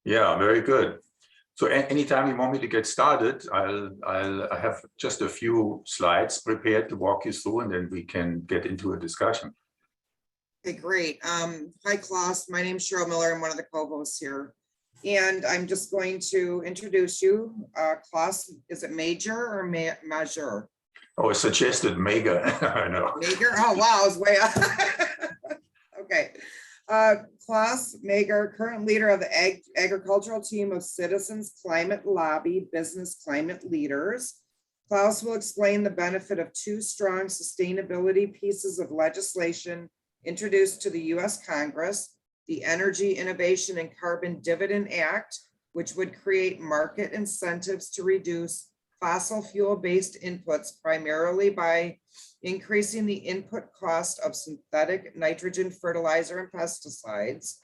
Yeah, very good. So anytime you want me to get started, I have just a few slides prepared to walk you through, and then we can get into a discussion. Okay, great. Hi, Klaus. My name is Cheryl Miller. I'm one of the co-hosts here. And I'm just going to introduce you. Klaus, is it major or measure? Oh, it suggested mega. I know. Mager? Oh, wow, I was way up. Okay. Klaus Mager, current leader of the agricultural team of Citizens Climate Lobby Business Climate Leaders. Klaus will explain the benefit of two strong sustainability pieces of legislation introduced to the U.S. Congress, the Energy Innovation and Carbon Dividend Act, which would create market incentives to reduce fossil fuel-based inputs primarily by increasing the input cost of synthetic nitrogen fertilizer and pesticides,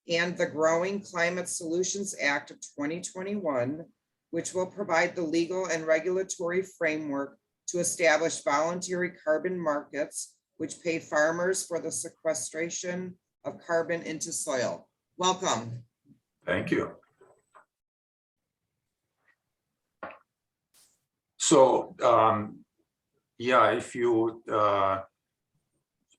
and the Growing Climate Solutions Act of 2021, which will provide the legal and regulatory framework to establish voluntary carbon markets, which pay farmers for the sequestration of carbon into soil. Welcome. Thank you. So, yeah, if you,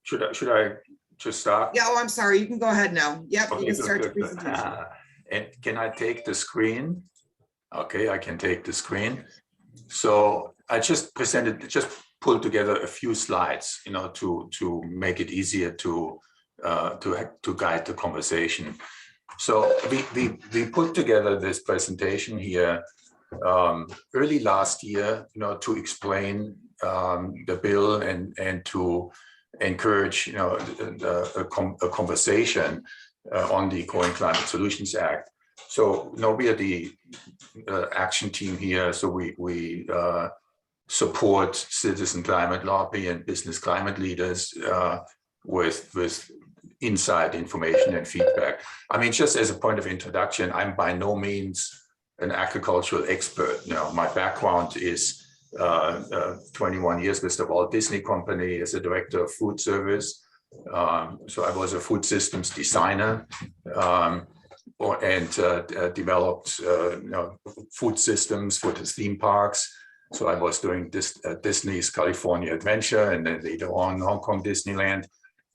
should I just start? Yeah, oh, I'm sorry. You can go ahead now. Yep, Okay, you can start good, your presentation. And can I take the screen? Okay, I can take the screen. So I just pulled together a few slides, to make it easier to guide the conversation. So we put together this presentation here early last year, to explain the bill and to encourage, a conversation on the Growing Climate Solutions Act. So, we are the action team here. So we support citizen climate lobby and business climate leaders with inside information and feedback. I mean, just as a point of introduction, I'm by no means an agricultural expert. My background is 21 years with the Walt Disney Company as a director of food service. So I was a food systems designer and developed food systems for the theme parks. So I was doing Disney's California Adventure, and then later on Hong Kong Disneyland.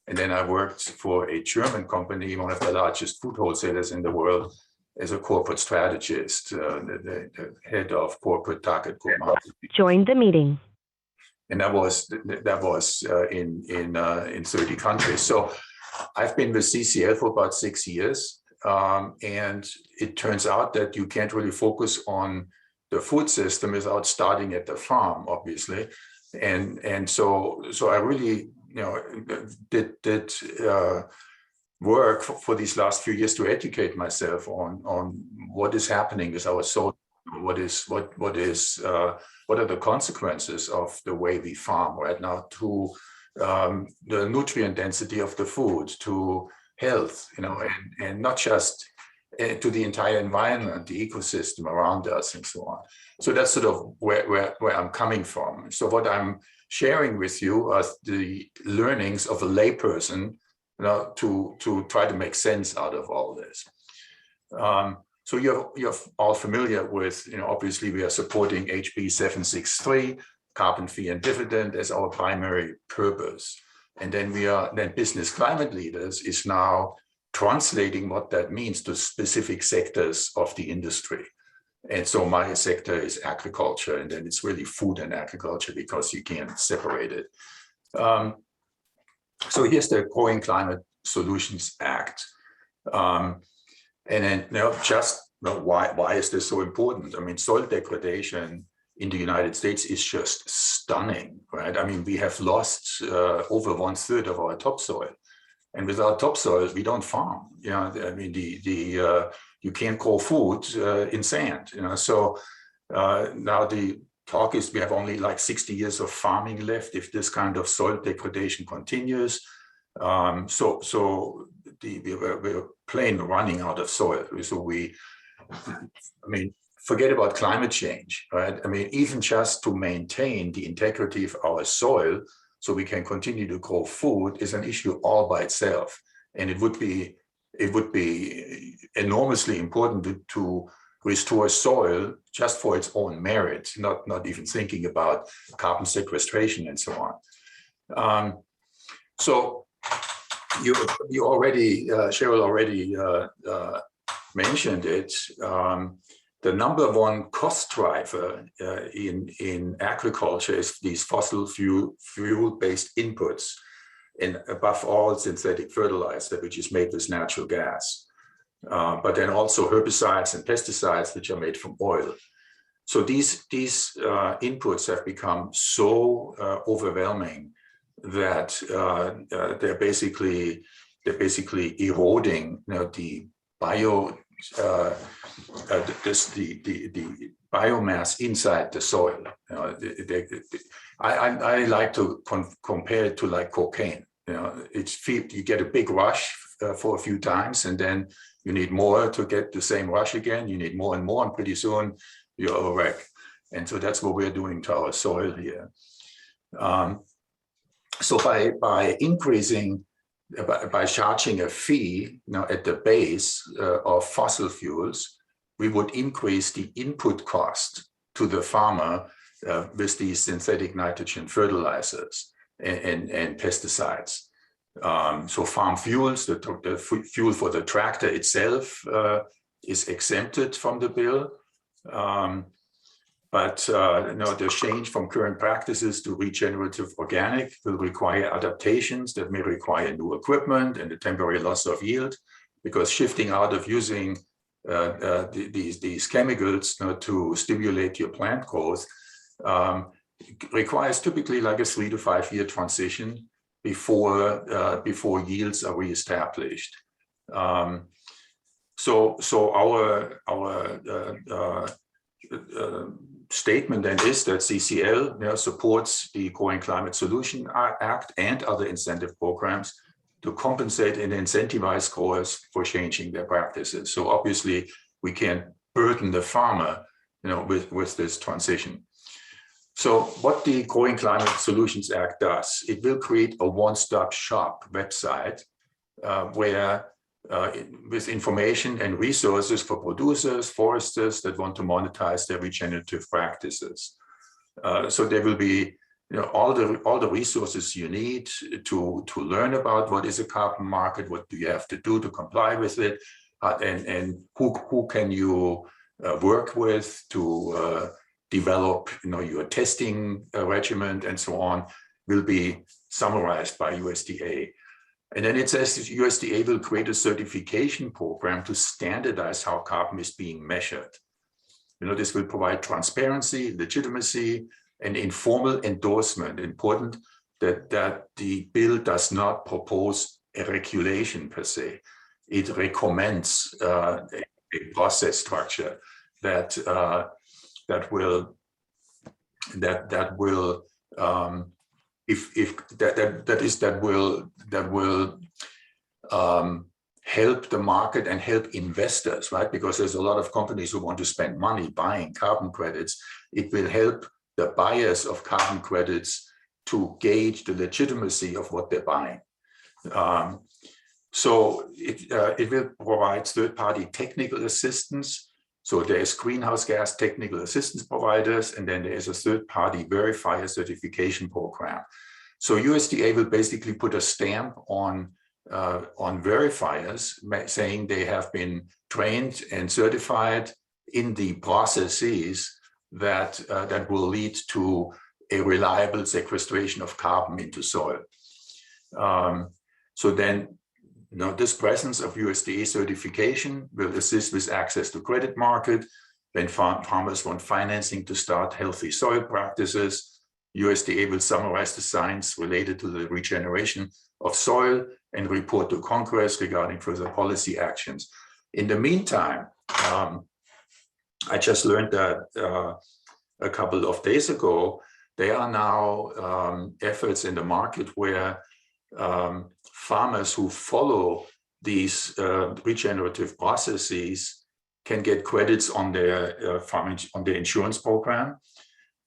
And then I worked for a German company, one of the largest food wholesalers in the world, as a corporate strategist, the head of corporate target group marketing. Join the meeting. And that was in 30 countries. So I've been with CCL for about 6 years, and it turns out that you can't really focus on the food system without starting at the farm, obviously. And so I really did work for these last few years to educate myself on what is happening with our soil, what are the consequences of the way we farm right now to the nutrient density of the food, to health, and not just to the entire environment, the ecosystem around us, and so on. So that's sort of where I'm coming from. So what I'm sharing with you are the learnings of a layperson, to try to make sense out of all this. So you're all familiar with, obviously we are supporting HB 763, carbon fee and dividend as our primary purpose. And then business climate leaders is now translating what that means to specific sectors of the industry. And so my sector is agriculture, and then it's really food and agriculture because you can't separate it. So here's the Growing Climate Solutions Act. And then why is this so important? I mean, soil degradation in the United States is just stunning, right? I mean, we have lost over 1/3 of our topsoil. And without topsoil, we don't farm. I mean, you can't grow food in sand. So now the talk is we have only like 60 years of farming left if this kind of soil degradation continues. So we're plain running out of soil. So forget about climate change, right? I mean, even just to maintain the integrity of our soil so we can continue to grow food is an issue all by itself. And it would be it would be enormously important to restore soil just for its own merit, not even thinking about carbon sequestration and so on. So you already, Cheryl already mentioned it. The number one cost driver in agriculture is these fossil fuel-based inputs, and above all, synthetic fertilizer, which is made with natural gas. But then also herbicides and pesticides, which are made from oil. So these inputs have become so overwhelming that they're basically eroding, the biomass inside the soil. I like to compare it to like cocaine. You get a big rush for a few times, and then you need more to get the same rush again. You need more and more, and pretty soon you're a wreck. And so that's what we're doing to our soil here. So by increasing, by charging a fee at the base of fossil fuels, we would increase the input cost to the farmer with these synthetic nitrogen fertilizers and pesticides. So farm fuels, the fuel for the tractor itself is exempted from the bill. But the change from current practices to regenerative organic will require adaptations that may require new equipment and a temporary loss of yield, because shifting out of using these chemicals to stimulate your plant growth requires typically like a 3 to 5 year transition before yields are reestablished. So our statement then is that CCL supports the Growing Climate Solution Act and other incentive programs to compensate and incentivize growers for changing their practices. So obviously we can't burden the farmer with this transition. So what the Growing Climate Solutions Act does, it will create a one-stop shop website where with information and resources for producers, foresters that want to monetize their regenerative practices. So there will be all the resources you need to learn about what is a carbon market, what do you have to do to comply with it, and who can you work with to develop your testing regimen and so on, will be summarized by USDA. And then it says that USDA will create a certification program to standardize how carbon is being measured. This will provide transparency, legitimacy, and informal endorsement. Important that the bill does not propose a regulation per se. It recommends a process structure that will help the market and help investors, right? Because there's a lot of companies who want to spend money buying carbon credits. It will help the buyers of carbon credits to gauge the legitimacy of what they're buying. So it will provide third-party technical assistance. So there's greenhouse gas technical assistance providers, and then there is a third-party verifier certification program. So USDA will basically put a stamp on verifiers saying they have been trained and certified in the processes that will lead to a reliable sequestration of carbon into soil. So then, this presence of USDA certification will assist with access to credit market when farmers want financing to start healthy soil practices. USDA will summarize the science related to the regeneration of soil and report to Congress regarding further policy actions. In the meantime, I just learned that a couple of days ago, there are now efforts in the market where farmers who follow these regenerative processes can get credits on their insurance program.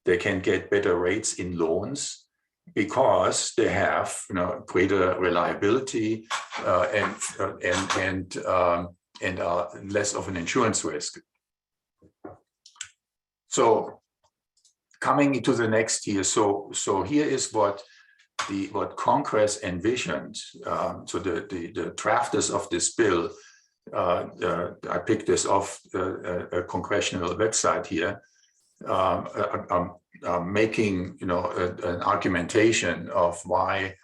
They can get better rates in loans because they have greater reliability and are less of an insurance risk. So coming into the next year, so here is what Congress envisioned. So the drafters of this bill, I picked this off a congressional website here, making an argumentation of why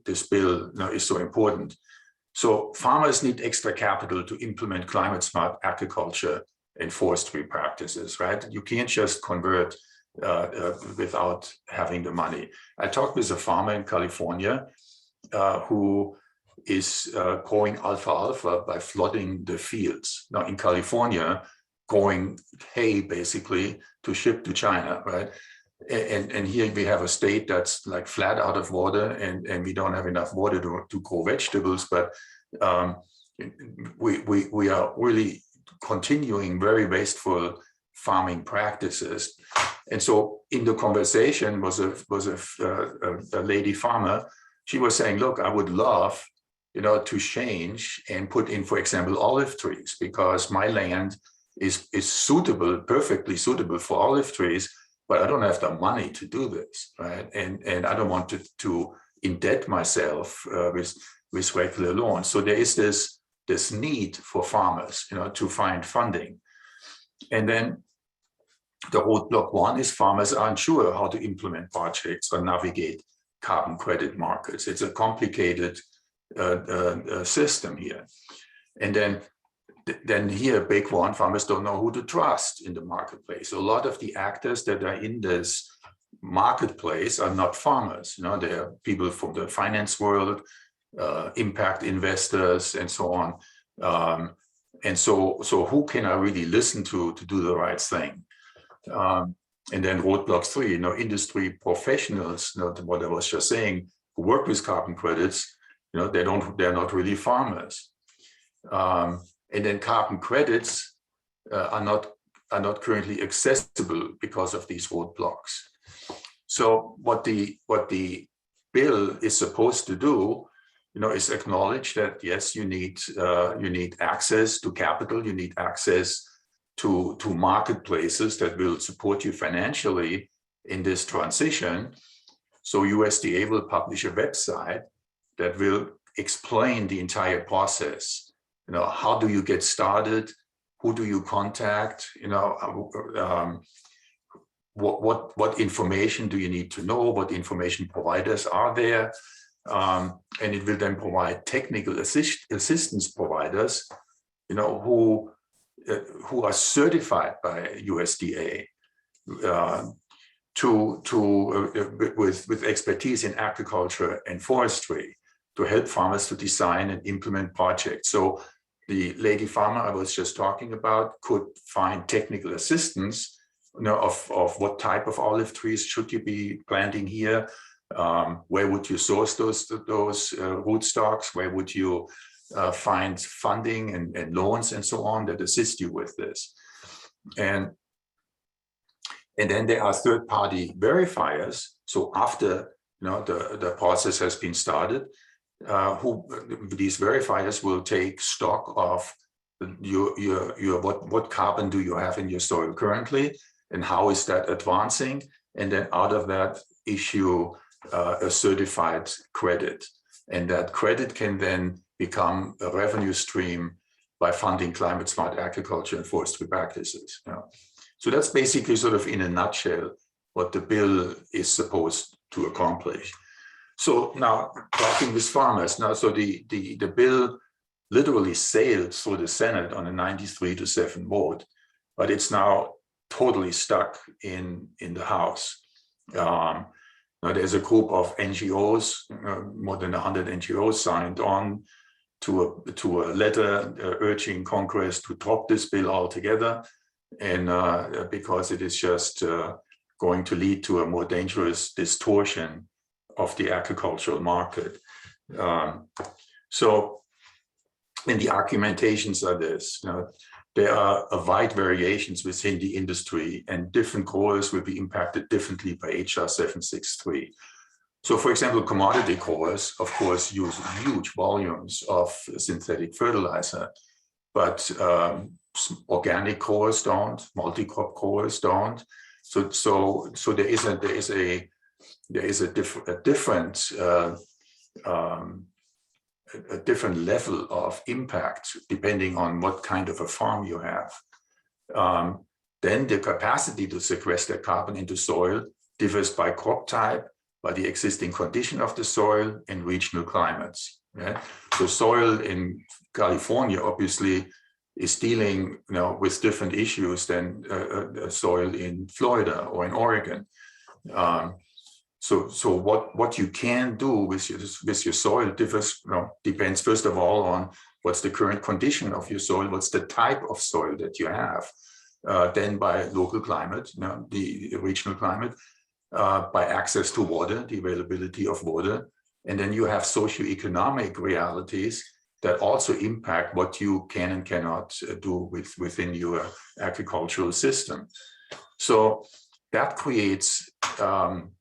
this bill is so important. So farmers need extra capital to implement climate smart agriculture and forestry practices, right? You can't just convert without having the money. I talked with a farmer in California who is growing alfalfa by flooding the fields. Now in California, growing hay basically to ship to China, right? And here we have a state that's like flat out of water, and we don't have enough water to grow vegetables, but we are really continuing very wasteful farming practices. And so in the conversation was a lady farmer. She was saying, look, I would love to change and put in, for example, olive trees, because my land is suitable, perfectly suitable for olive trees, but I don't have the money to do this, right? And I don't want to indebt myself with regular loans. So there is this need for farmers, to find funding. And then the roadblock one is farmers aren't sure how to implement projects or navigate carbon credit markets. It's a complicated system here. And then here, big one, farmers don't know who to trust in the marketplace. So a lot of the actors that are in this marketplace are not farmers. They are people from the finance world, impact investors, and so on. And so who can I really listen to do the right thing? And then roadblock three, industry professionals, what I was just saying, who work with carbon credits, they're not really farmers. And then carbon credits are not currently accessible because of these roadblocks. So what the bill is supposed to do, is acknowledge that yes, you need access to capital, you need access to marketplaces that will support you financially in this transition. So USDA will publish a website that will explain the entire process. How do you get started? Who do you contact? What information do you need to know? What information providers are there? And it will then provide technical assistance providers, who are certified by USDA with expertise in agriculture and forestry to help farmers to design and implement projects. So the lady farmer I was just talking about could find technical assistance, of what type of olive trees should you be planting here? Where would you source those rootstocks? Where would you find funding and loans and so on that assist you with this? And then there are third-party verifiers. So after the process has been started, these verifiers will take stock of what carbon do you have in your soil currently, and how is that advancing, and then out of that issue a certified credit, and that credit can then become a revenue stream by funding climate smart agriculture and forestry practices. So that's basically sort of in a nutshell what the bill is supposed to accomplish. So now talking with farmers, so the bill literally sailed through the Senate on a 93-7 vote, but it's now totally stuck in the House. Now there's a group of NGOs, more than 100 NGOs signed on to a letter urging Congress to drop this bill altogether, and because it is just going to lead to a more dangerous distortion of the agricultural market. So, and the argumentations are this, there are a wide variations within the industry, and different growers will be impacted differently by HR 763. So for example, commodity growers, of course, use huge volumes of synthetic fertilizer, but organic growers don't, multi-crop growers don't. So there is a different level of impact depending on what kind of a farm you have. Then the capacity to sequester carbon into soil differs by crop type, by the existing condition of the soil and regional climates. Yeah? So soil in California obviously is dealing, with different issues than soil in Florida or in Oregon. So what you can do with your soil differs, depends first of all on what's the current condition of your soil, what's the type of soil that you have, then by local climate, the regional climate, by access to water, the availability of water, and then you have socioeconomic realities that also impact what you can and cannot do within your agricultural system. So that creates some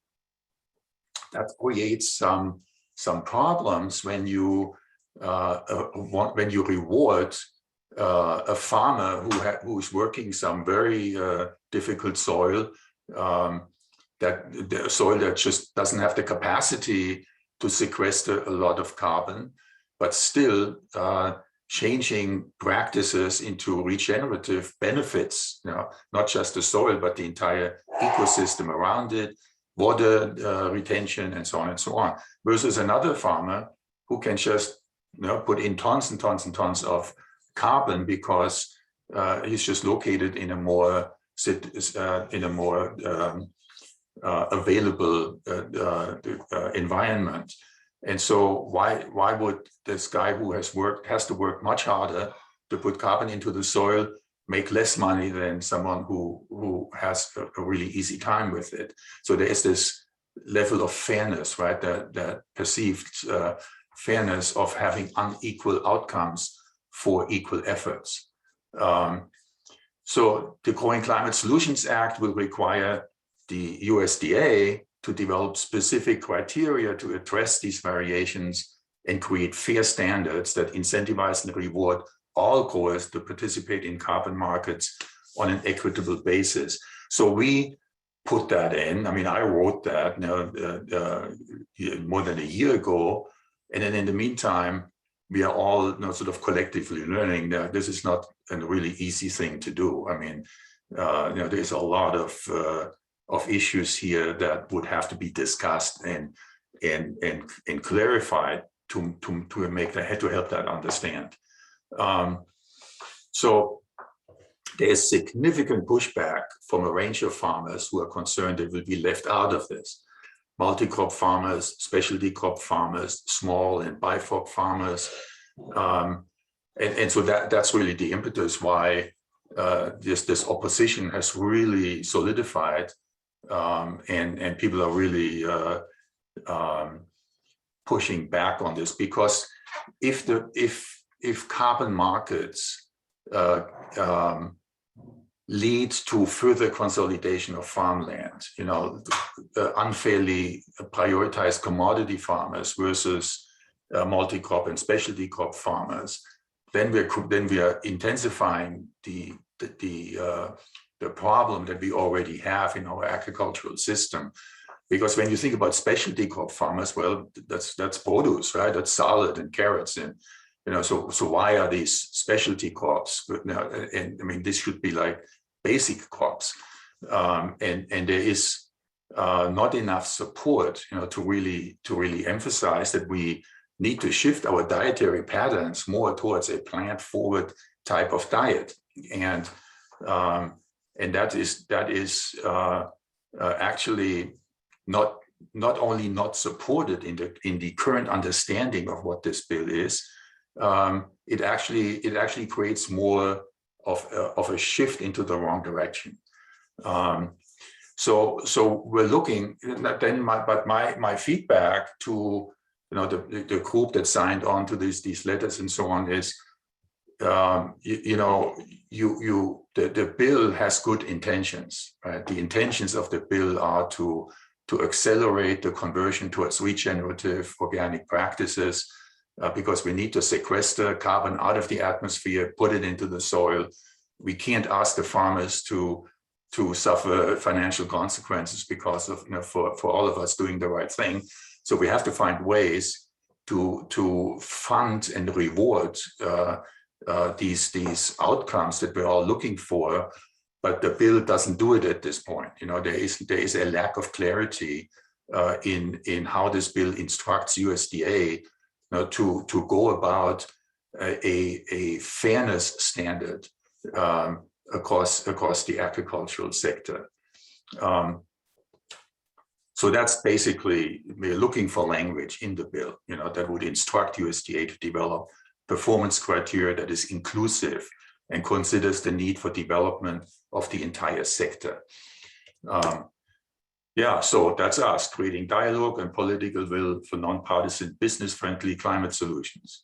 problems when you reward a farmer who is working some very difficult soil, that the soil that just doesn't have the capacity to sequester a lot of carbon, but still changing practices into regenerative benefits, not just the soil, but the entire ecosystem around it, water retention, and so on and so on, versus another farmer who can just put in tons and tons and tons of carbon because he's just located in a more available environment. And so why would this guy who has to work much harder to put carbon into the soil make less money than someone who has a really easy time with it? So there is this level of fairness, right? That perceived fairness of having unequal outcomes for equal efforts. So the Growing Climate Solutions Act will require the USDA to develop specific criteria to address these variations and create fair standards that incentivize and reward all growers to participate in carbon markets on an equitable basis. So we put that in. I mean, I wrote that more than a year ago. And then in the meantime, we are all sort of collectively learning that this is not a really easy thing to do. I mean, there's a lot of issues here that would have to be discussed and clarified to help that understand. So there's significant pushback from a range of farmers who are concerned they will be left out of this. Multi-crop farmers, specialty crop farmers, small and bifolk farmers. And so that's really the impetus why this opposition has really solidified, and people are really pushing back on this, because if carbon markets leads to further consolidation of farmland, unfairly prioritized commodity farmers versus multi-crop and specialty crop farmers, then we are intensifying the problem that we already have in our agricultural system. Because when you think about specialty crop farmers, well, that's produce, right? That's salad and carrots, and so why are these specialty crops? And I mean, this should be like basic crops, and there is not enough support, to really emphasize that we need to shift our dietary patterns more towards a plant-forward type of diet, and that is actually not only not supported in the current understanding of what this bill is. It actually creates more of a shift into the wrong direction. So we're looking. Then my feedback to the group that signed on to these letters and so on is, the bill has good intentions, right? The intentions of the bill are to to accelerate the conversion towards regenerative organic practices, because we need to sequester carbon out of the atmosphere, put it into the soil. We can't ask the farmers to suffer financial consequences because of, for all of us doing the right thing. So we have to find ways to fund and reward these outcomes that we're all looking for. But the bill doesn't do it at this point. There is a lack of clarity in how this bill instructs USDA to go about a fairness standard across the agricultural sector. So that's basically, we're looking for language in the bill, that would instruct USDA to develop performance criteria that is inclusive and considers the need for development of the entire sector. Yeah, so that's us, creating dialogue and political will for nonpartisan, business-friendly climate solutions.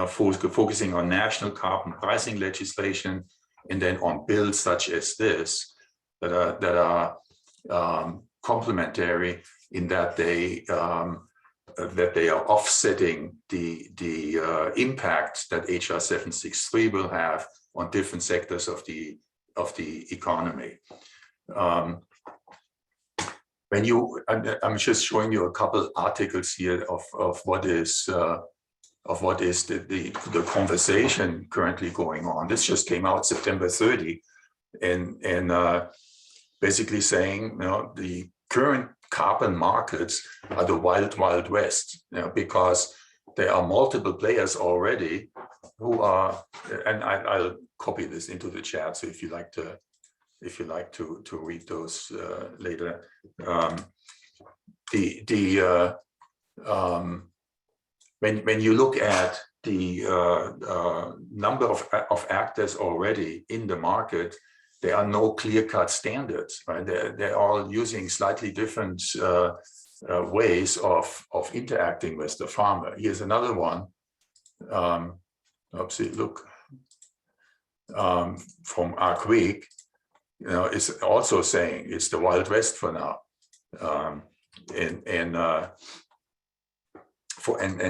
Focusing on national carbon pricing legislation, and then on bills such as this that are complementary in that they are offsetting the impact that HR 763 will have on different sectors of the economy. I'm just showing you a couple articles here of what is the conversation currently going on. This just came out September 30, and basically saying, the current carbon markets are the wild, wild west, because there are multiple players already who are, and I'll copy this into the chat. So if you like to read those later, when you look at the number of actors already in the market, there are no clear-cut standards, right? They're all using slightly different ways of interacting with the farmer. Here's another one. Look, from Arc Week, is also saying it's the Wild West for now, and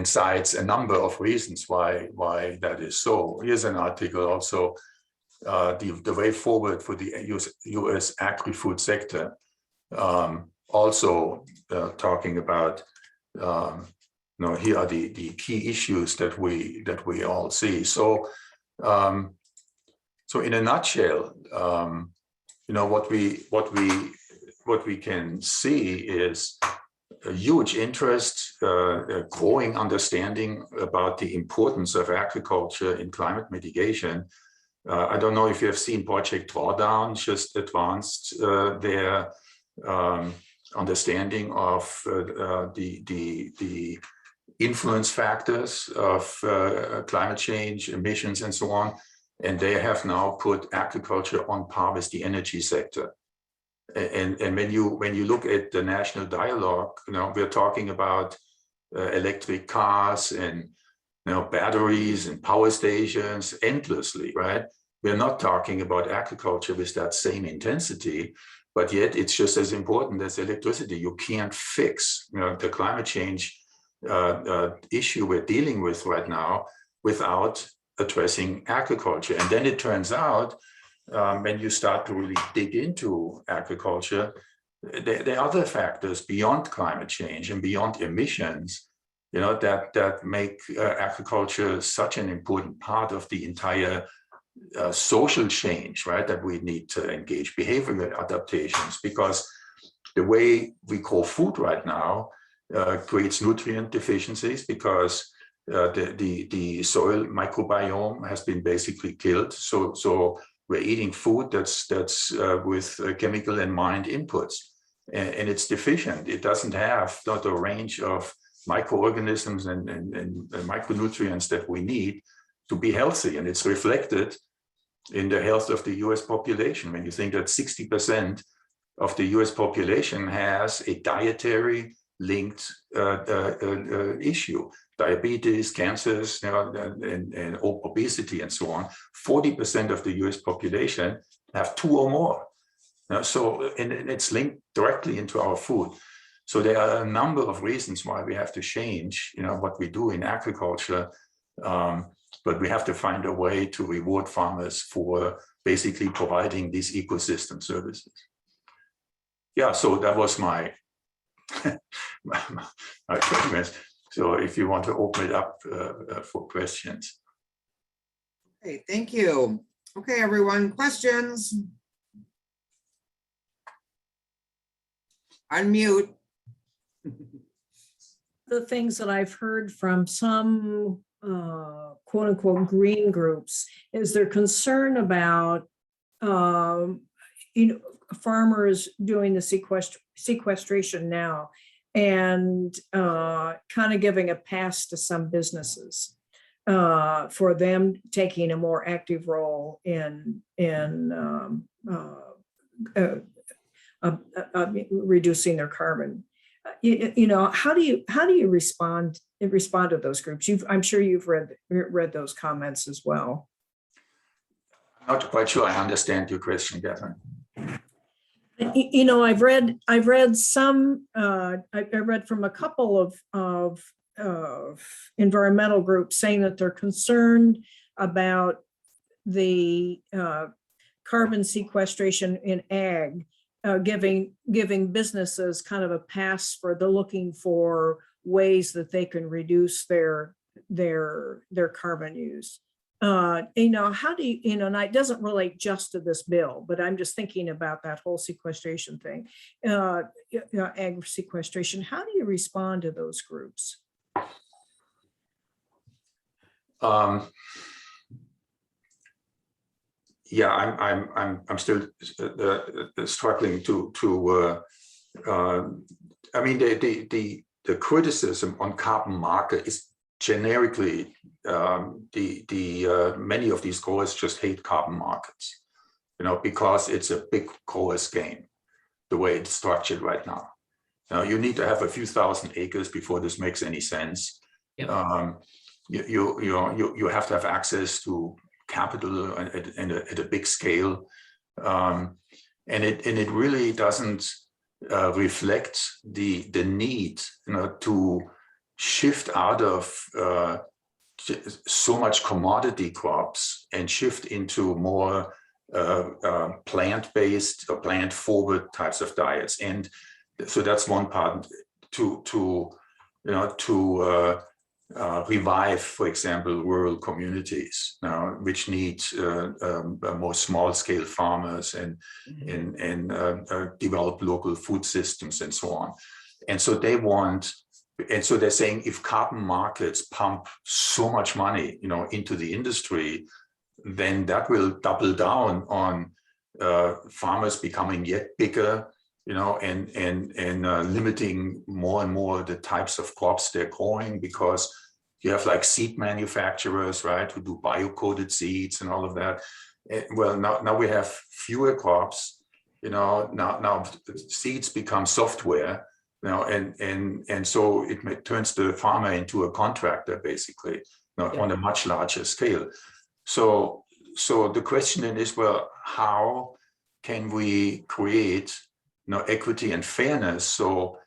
cites a number of reasons why that is so. Here's an article also, the way forward for the U.S. agri-food sector, also talking about, here are the key issues that we all see. So in a nutshell, what we can see is a huge interest, a growing understanding about the importance of agriculture in climate mitigation. I don't know if you have seen Project Drawdown just advanced their understanding of the influence factors of climate change, emissions, and so on. And they have now put agriculture on par with the energy sector. And when you look at the national dialogue, we're talking about electric cars and batteries and power stations endlessly, right? We're not talking about agriculture with that same intensity, but yet it's just as important as electricity. You can't fix the climate change issue we're dealing with right now without addressing agriculture. And then it turns out, when you start to really dig into agriculture, there are other factors beyond climate change and beyond emissions, that make agriculture such an important part of the entire social change, right? That we need to engage behavioral adaptations, because the way we grow food right now creates nutrient deficiencies, because the soil microbiome has been basically killed. So we're eating food that's with chemical and mined inputs, and it's deficient. It doesn't have the range of microorganisms and micronutrients that we need to be healthy, and it's reflected in the health of the US population. When you think that 60% of the US population has a dietary linked issue, diabetes, cancers, and obesity, and so on. 40% of the US population have two or more. So, and it's linked directly into our food. So there are a number of reasons why we have to change, what we do in agriculture. But we have to find a way to reward farmers for basically providing these ecosystem services. Yeah, so that was my comments. So if you want to open it up for questions. Okay, thank you. Okay, everyone, questions? Unmute. The things that I've heard from some quote unquote green groups is their concern about farmers doing the sequestration now and kind of giving a pass to some businesses for them taking a more active role in reducing their carbon. How do you respond to those groups? I'm sure you've read those comments as well. Not quite sure I understand your question, Catherine. I've read some. I read from a couple of environmental groups saying that they're concerned about the carbon sequestration in ag, giving businesses kind of a pass for the looking for ways that they can reduce their carbon use. How do you, and it doesn't relate just to this bill, but I'm just thinking about that whole sequestration thing, ag sequestration. How do you respond to those groups? Yeah, I'm still struggling to. I mean, the criticism on carbon market is generically many of these growers just hate carbon markets, because it's a big growers game, the way it's structured right now. Now you need to have a few thousand acres before this makes any sense. Yep. You have to have access to capital at a big scale, and it really doesn't reflect the need, to shift out of so much commodity crops and shift into more plant-based or plant-forward types of diets. And so that's one part to revive, for example, rural communities which need more small-scale farmers and develop local food systems and so on. And so they're saying if carbon markets pump so much money, into the industry, then that will double down on farmers becoming yet bigger, and limiting more and more the types of crops they're growing, because you have like seed manufacturers, right, who do bio-coated seeds and all of that. Well, now we have fewer crops, now seeds become software, and so it turns the farmer into a contractor, basically, on a much larger scale. So the question then is, well, how can we create equity and fairness so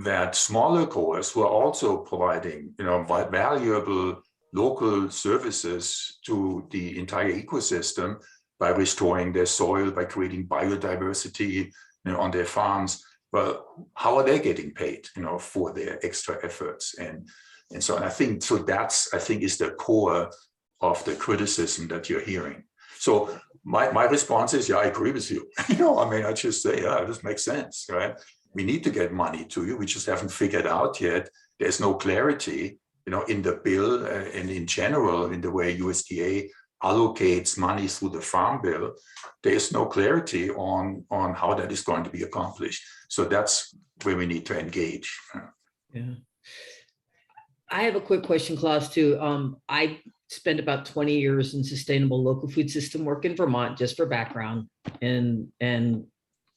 that smaller growers who are also providing valuable local services to the entire ecosystem by restoring their soil, by creating biodiversity on their farms, well, how are they getting paid for their extra efforts and so on? I think is the core of the criticism that you're hearing. So my response is, yeah, I agree with you. I just say, yeah, this makes sense, right? We need to get money to you. We just haven't figured out yet. There's no clarity, in the bill and in general, in the way USDA allocates money through the farm bill. There's no clarity on how that is going to be accomplished. So that's where we need to engage. Yeah. I have a quick question, Klaus, too. I spent about 20 years in sustainable local food system work in Vermont, just for background, and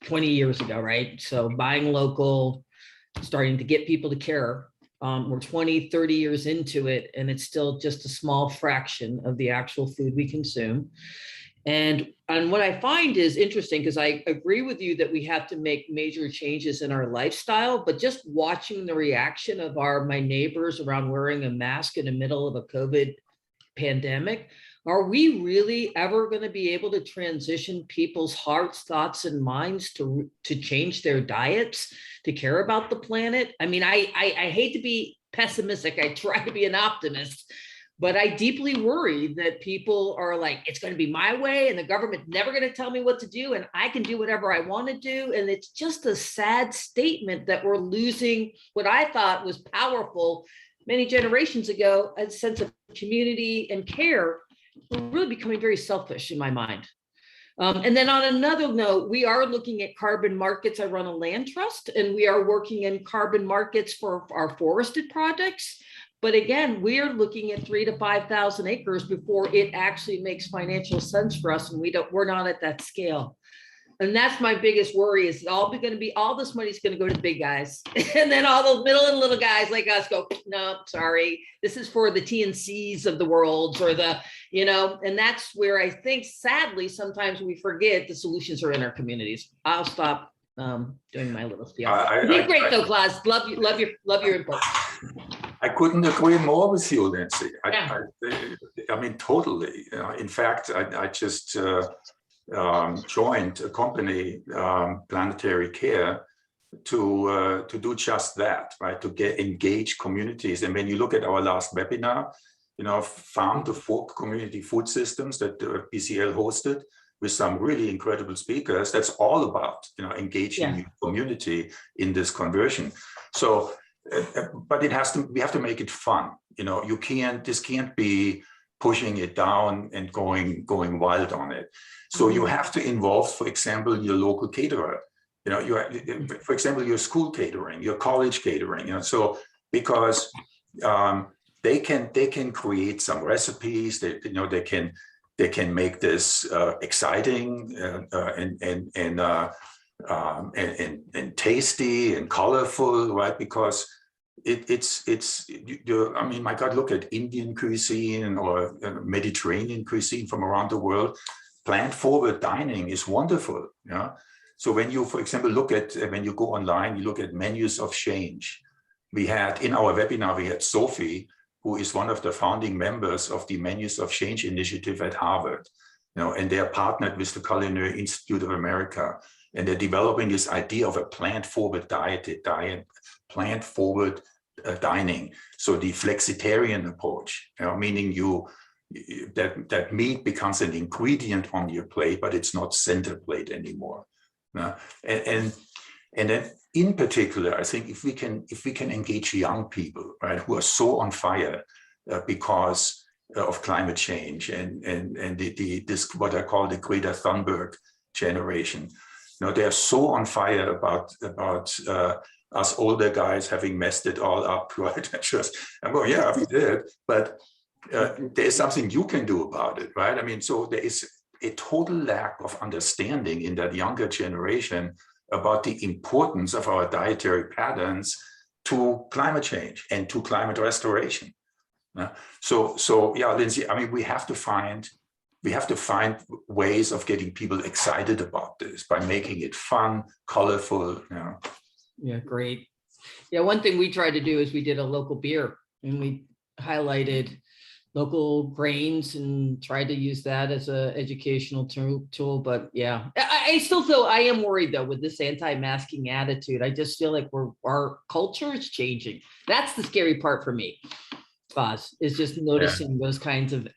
20 years ago, right? So buying local, starting to get people to care. We're 20, 30 years into it, and it's still just a small fraction of the actual food we consume. And what I find is interesting, because I agree with you that we have to make major changes in our lifestyle, but just watching the reaction of my neighbors around wearing a mask in the middle of a COVID pandemic, are we really ever going to be able to transition people's hearts, thoughts, and minds to change their diets, to care about the planet? I mean, I hate to be pessimistic. I try to be an optimist, but I deeply worry that people are like, it's going to be my way and the government's never going to tell me what to do and I can do whatever I want to do. And it's just a sad statement that we're losing what I thought was powerful many generations ago, a sense of community and care. We're really becoming very selfish in my mind. And then on another note, we are looking at carbon markets. I run a land trust and we are working in carbon markets for our forested projects. But again, we're looking at 3,000 to 5,000 acres before it actually makes financial sense for us. And we're not at that scale. And that's my biggest worry, is all this money is going to go to the big guys. And then all the middle and little guys like us go, no, sorry, this is for the TNCs of the world, or and that's where I think, sadly, sometimes we forget the solutions are in our communities. I'll stop doing my little spiel. You did great though, Klaus. Love your input. I couldn't agree more with you, Nancy. I mean, totally. In fact, I just joined a company, Planetary Care, to do just that, right? To engage communities. And when you look at our last webinar, Farm to Fork Community Food Systems that PCL hosted with some really incredible speakers, that's all about engaging the community in this conversion. So, but we have to make it fun. This can't be pushing it down and going wild on it. So you have to involve, for example, your local caterer. For example, your school catering, your college catering. So because they can create some recipes. They can make this exciting and tasty and colorful, right? Because I mean, my God, look at Indian cuisine or Mediterranean cuisine from around the world. Plant-forward dining is wonderful. So when you, for example, when you go online, you look at menus of change. In our webinar, we had Sophie, who is one of the founding members of the Menus of Change initiative at Harvard. And they are partnered with the Culinary Institute of America. And they're developing this idea of a plant-forward plant-forward dining. So the flexitarian approach, meaning that meat becomes an ingredient on your plate, but it's not center plate anymore. And then in particular, I think if we can engage young people, right, who are so on fire because of climate change and this what I call the Greta Thunberg generation. They're so on fire about us older guys having messed it all up, right? I'm going, yeah, we did, but there's something you can do about it, right? I mean, so there is a total lack of understanding in that younger generation about the importance of our dietary patterns to climate change and to climate restoration. So yeah, Lindsay, I mean, we have to find ways of getting people excited about this by making it fun, colorful. Yeah, great. Yeah, one thing we tried to do is we did a local beer and we highlighted local grains and tried to use that as an educational tool. But yeah, I still feel, I am worried though with this anti-masking attitude. I just feel like our culture is changing. That's the scary part for me, Klaus, is just noticing those kinds of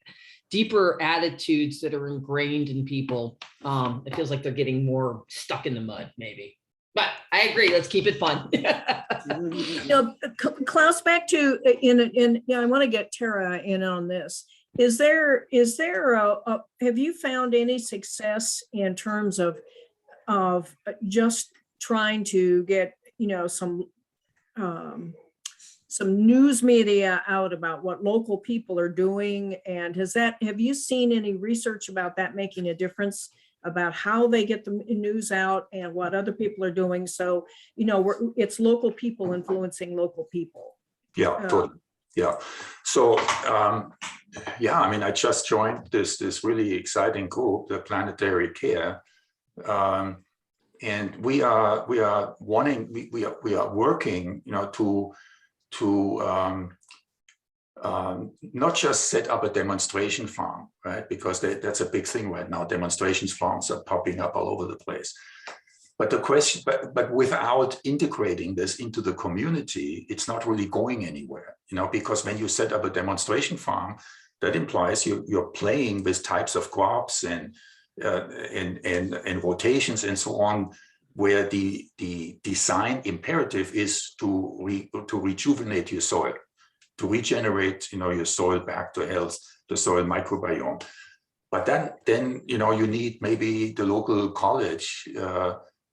deeper attitudes that are ingrained in people. It feels like they're getting more stuck in the mud, maybe. But I agree. Let's keep it fun. Klaus, back to I want to get Tara in on this. Is there have you found any success in terms of just trying to get some news media out about what local people are doing, and have you seen any research about that making a difference about how they get the news out and what other people are doing? So, it's local people influencing local people. Yeah, totally. Yeah. So Yeah, I mean, I just joined this really exciting group, the Planetary Care, and we are working, to not just set up a demonstration farm, right? Because that's a big thing right now. Demonstration farms are popping up all over the place. But the question, but without integrating this into the community, it's not really going anywhere, because when you set up a demonstration farm, that implies you're playing with types of crops and rotations and so on, where the design imperative is to rejuvenate your soil, to regenerate, your soil back to health, the soil microbiome. But then you need maybe the local college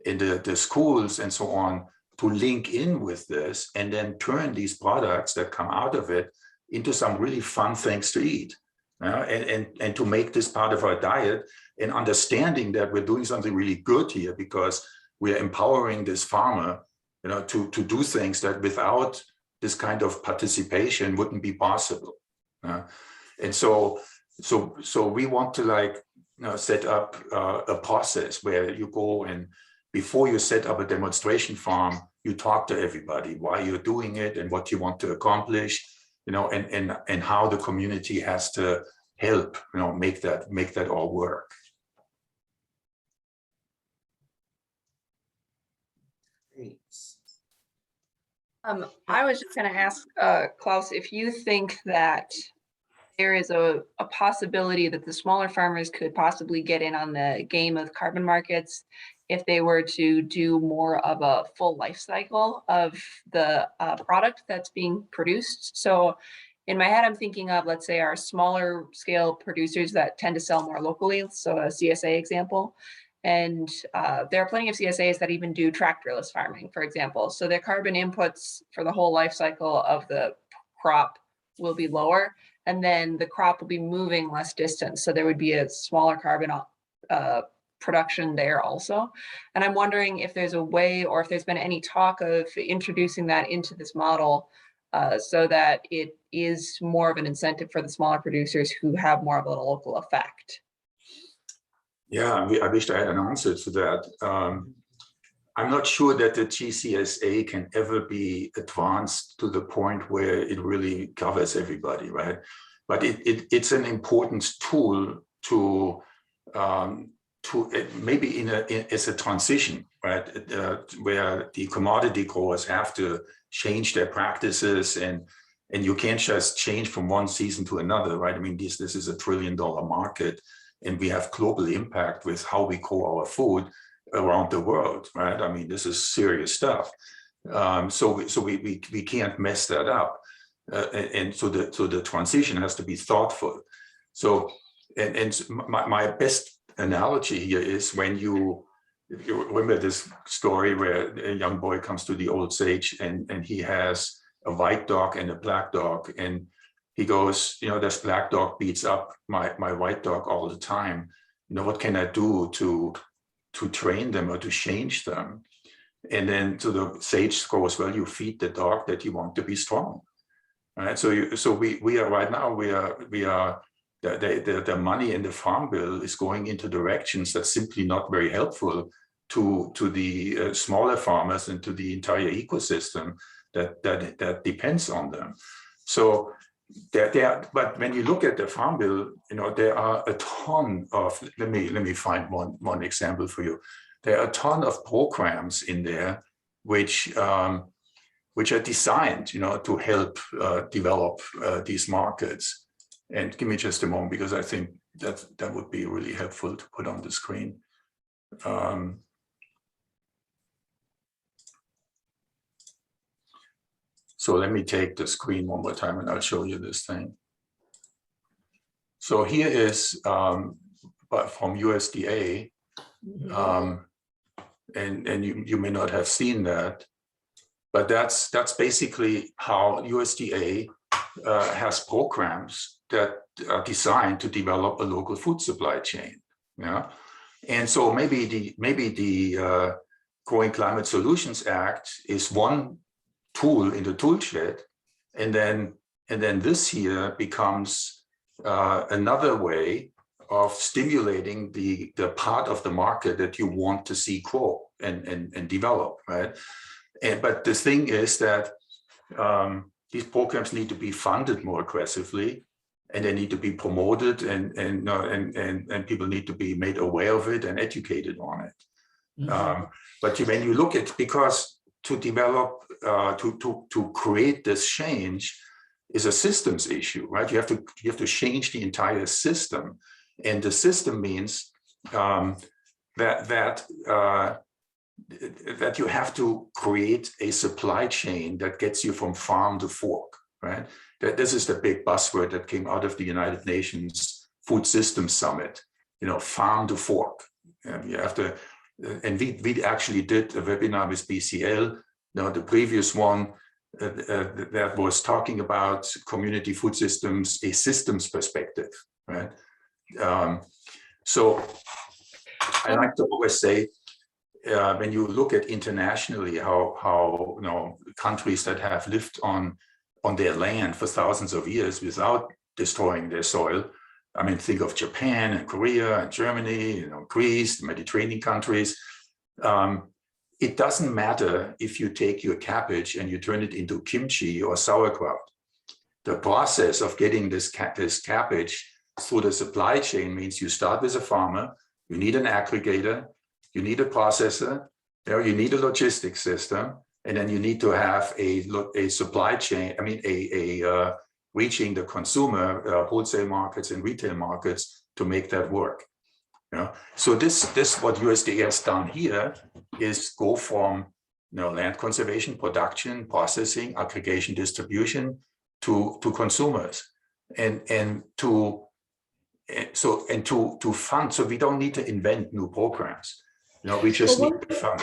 in the schools and so on to link in with this, and then turn these products that come out of it into some really fun things to eat, and to make this part of our diet, and understanding that we're doing something really good here because we're empowering this farmer, to do things that without this kind of participation wouldn't be possible. And so we want to set up a process where you go and before you set up a demonstration farm, you talk to everybody why you're doing it and what you want to accomplish, and how the community has to help, make that all work. Great. I was just going to ask Klaus if you think that there is a possibility that the smaller farmers could possibly get in on the game of carbon markets if they were to do more of a full life cycle of the product that's being produced. So in my head, I'm thinking of, let's say, our smaller scale producers that tend to sell more locally. So a CSA example. And there are plenty of CSAs that even do tractorless farming, for example. So their carbon inputs for the whole life cycle of the crop will be lower, and then the crop will be moving less distance. So there would be a smaller carbon production there also. And I'm wondering if there's a way, or if there's been any talk of introducing that into this model so that it is more of an incentive for the smaller producers who have more of a local effect. Yeah, I wish I had an answer to that. I'm not sure that the GCSA can ever be advanced to the point where it really covers everybody, right? But it's an important tool to maybe as a transition, right? Where the commodity growers have to change their practices, and you can't just change from one season to another, right? I mean, this is a $1 trillion market, and we have global impact with how we grow our food around the world, right? I mean, this is serious stuff. So we can't mess that up, and so the transition has to be thoughtful. So and my best analogy here is when if you remember this story where a young boy comes to the old sage and he has a white dog and a black dog, and he goes, this black dog beats up my white dog all the time. What can I do to train them or to change them? And then so the sage goes, well, you feed the dog that you want to be strong. Right? So we are right now, we are the money in the farm bill is going into directions that's simply not very helpful to the smaller farmers and to the entire ecosystem that depends on them. So but when you look at the farm bill, there are a ton of, let me find one example for you. There are a ton of programs in there which are designed, to help develop these markets. And give me just a moment, because I think that would be really helpful to put on the screen. So let me take the screen one more time and I'll show you this thing. So here is from USDA, and you may not have seen that, but that's basically how USDA has programs that are designed to develop a local food supply chain. Yeah, and so maybe the Growing Climate Solutions Act is one tool in the tool shed, and then this here becomes another way of stimulating the part of the market that you want to see grow and develop, right? But the thing is that these programs need to be funded more aggressively, and they need to be promoted, and people need to be made aware of it and educated on it. But when you look at, because to develop, to create this change is a systems issue, right? You have to change the entire system, and the system means that you have to create a supply chain that gets you from farm to fork, right? That this is the big buzzword that came out of the United Nations Food Systems Summit, farm to fork. You have to, and we actually did a webinar with BCL, the previous one that was talking about community food systems, a systems perspective, right? So I like to always say, when you look at internationally how countries that have lived on their land for thousands of years without destroying their soil, I mean, think of Japan and Korea and Germany, Greece, the Mediterranean countries. It doesn't matter if you take your cabbage and you turn it into kimchi or sauerkraut. The process of getting this cabbage through the supply chain means you start with a farmer, you need an aggregator, you need a processor, you need a logistics system, and then you need to have a supply chain, reaching the consumer, wholesale markets and retail markets to make that work. So this what USDA has done here is go from land conservation, production, processing, aggregation, distribution to consumers, and to fund. So we don't need to invent new programs. We just need to fund.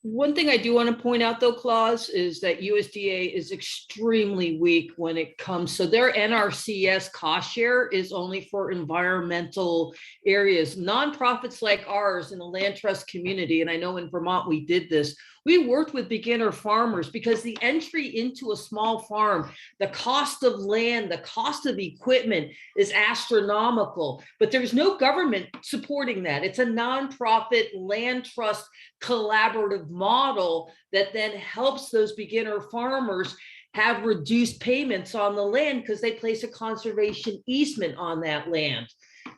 One thing I do want to point out, though, Klaus, is that USDA is extremely weak when it comes. So their NRCS cost share is only for environmental areas. Nonprofits like ours in the land trust community, and I know in Vermont we did this, we worked with beginner farmers because the entry into a small farm, the cost of land, the cost of equipment is astronomical, but there's no government supporting that. It's a nonprofit land trust collaborative model that then helps those beginner farmers have reduced payments on the land because they place a conservation easement on that land.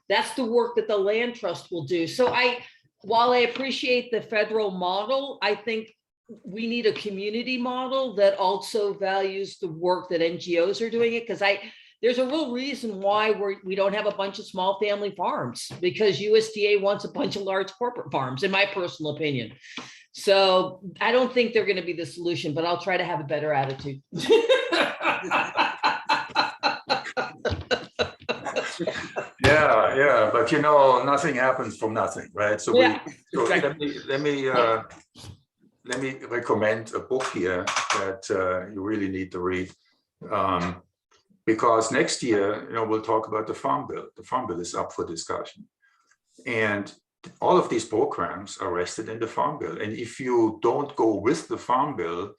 That's the work that the land trust will do. So while I appreciate the federal model, I think we need a community model that also values the work that NGOs are doing it, because there's a real reason why we don't have a bunch of small family farms, because USDA wants a bunch of large corporate farms, in my personal opinion. So I don't think they're going to be the solution, but I'll try to have a better attitude. Yeah, but nothing happens from nothing, right? So, let me recommend a book here that you really need to read, because next year, we'll talk about the Farm Bill. The Farm Bill is up for discussion, and all of these programs are rested in the Farm Bill. And if you don't go with the Farm Bill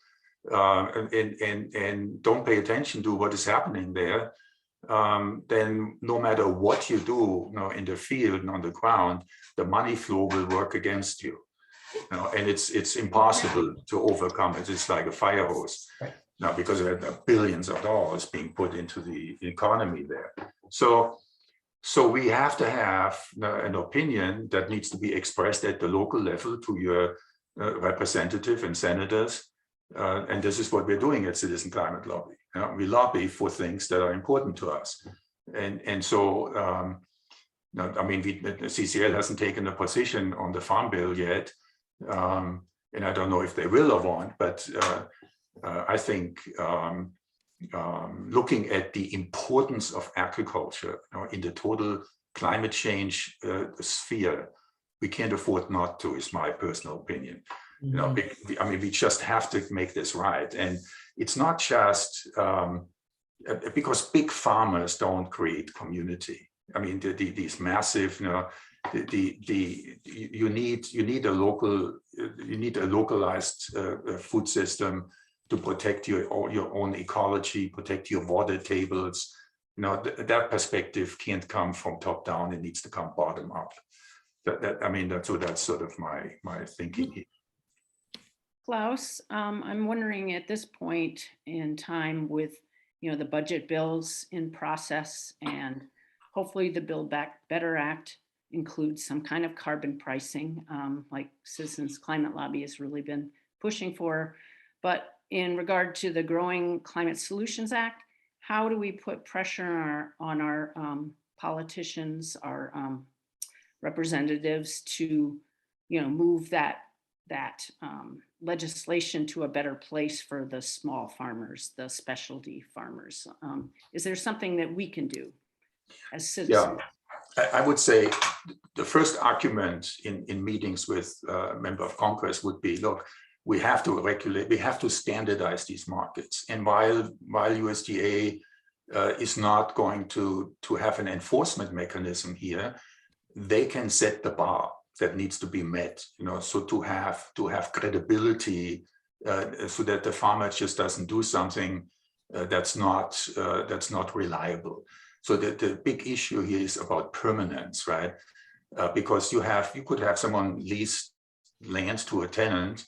and don't pay attention to what is happening there, then no matter what you do in the field and on the ground, the money flow will work against you. And it's impossible to overcome it. It's like a fire hose. Right. Now, because there are billions of dollars being put into the economy there. So we have to have an opinion that needs to be expressed at the local level to your representative and senators. And this is what we're doing at Citizen Climate Lobby. We lobby for things that are important to us. And so, the CCL hasn't taken a position on the Farm Bill yet. And I don't know if they will or won't, but I think looking at the importance of agriculture in the total climate change sphere, we can't afford not to, is my personal opinion. We just have to make this right. And it's not just because big farmers don't create community. These massive, you need a localized food system to protect your own ecology, protect your water tables, that perspective can't come from top down. It needs to come bottom up. That's sort of my thinking here. Klaus, I'm wondering at this point in time with, the budget bills in process and hopefully the Build Back Better Act includes some kind of carbon pricing, like Citizens Climate Lobby has really been pushing for. But in regard to the Growing Climate Solutions Act, how do we put pressure on our politicians, our representatives to, move that legislation to a better place for the small farmers, the specialty farmers? Is there something that we can do as citizens? Yeah, I would say the first argument in meetings with a member of Congress would be, look, we have to regulate, we have to standardize these markets. And while USDA is not going to have an enforcement mechanism here, they can set the bar that needs to be met, so to have credibility, so that the farmer just doesn't do something that's not reliable. So the big issue here is about permanence, right? Because you could have someone lease land to a tenant